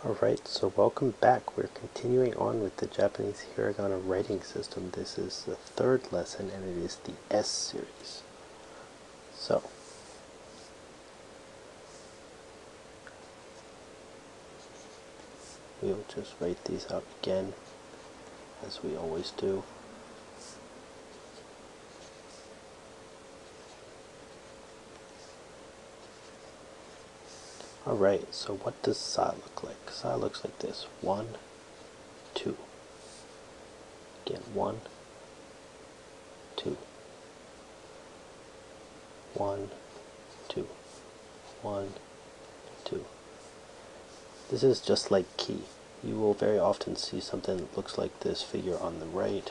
Alright, so welcome back. We're continuing on with the Japanese Hiragana writing system. This is the third lesson and it is the S series. So, we'll just write these out again as we always do. Alright, so what does sa look like? Sa looks like this. 1, 2. Again, 1, 2. 1, 2. 1, 2. This is just like ki. You will very often see something that looks like this figure on the right.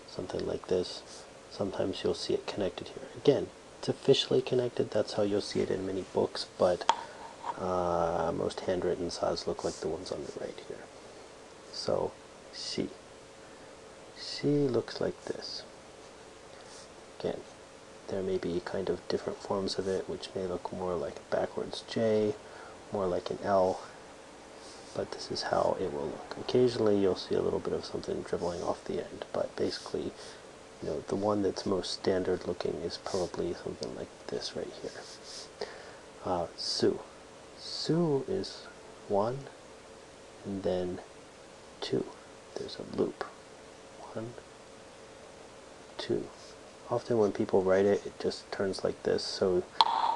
Something like this. Sometimes you'll see it connected here. Again, it's officially connected. That's how you'll see it in many books, but most handwritten saws look like the ones on the right here. So, shi. Shi looks like this. Again, there may be kind of different forms of it, which may look more like a backwards J, more like an L, but this is how it will look. Occasionally you'll see a little bit of something dribbling off the end, but basically, you know, the one that's most standard looking is probably something like this right here. Su. Su is 1, and then 2. There's a loop. 1, 2. Often when people write it, it just turns like this, so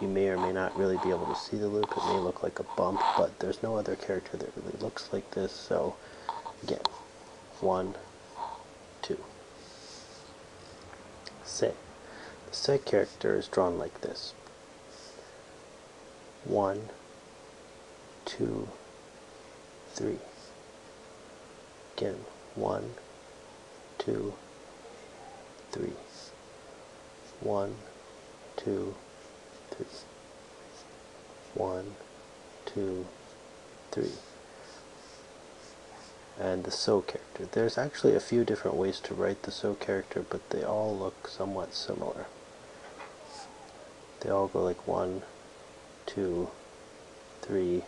you may or may not really be able to see the loop. It may look like a bump, but there's no other character that really looks like this, so again, 1, 2. Se. The se character is drawn like this. 1, 2, 3. Again, 1, 2, 3. 1, 2, 3. 1, 2, 3. And the so character. There's actually a few different ways to write the so character, but they all look somewhat similar. They all go like 1, 2, 3,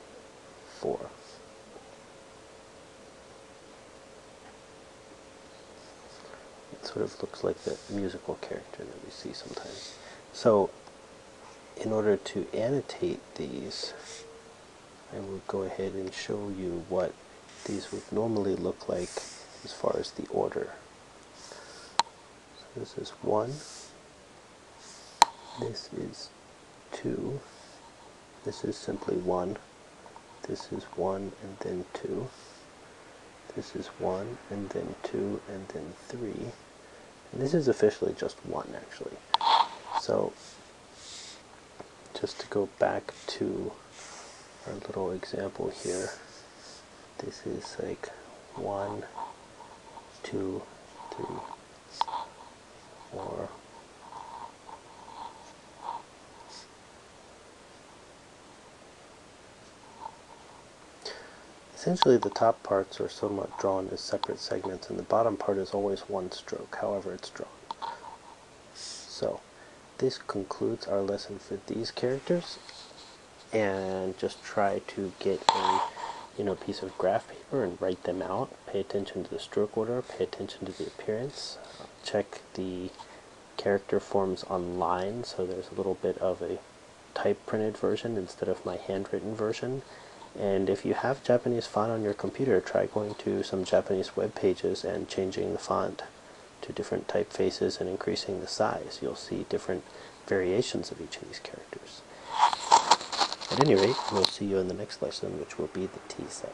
4. It sort of looks like the musical character that we see sometimes. So, in order to annotate these, I will go ahead and show you what these would normally look like as far as the order. So this is 1, this is 2, this is simply 1, this is 1 and then 2, this is 1 and then 2 and then 3, and this is officially just 1 actually. So just to go back to our little example here, this is like 1, 2, 3, 4. Essentially the top parts are somewhat drawn as separate segments and the bottom part is always one stroke, however it's drawn. So this concludes our lesson for these characters, and just try to get a piece of graph paper and write them out. Pay attention to the stroke order, pay attention to the appearance, check the character forms online, so there's a little bit of a type printed version instead of my handwritten version. And if you have Japanese font on your computer, try going to some Japanese web pages and changing the font to different typefaces and increasing the size. You'll see different variations of each of these characters. At any rate, we'll see you in the next lesson, which will be the T set.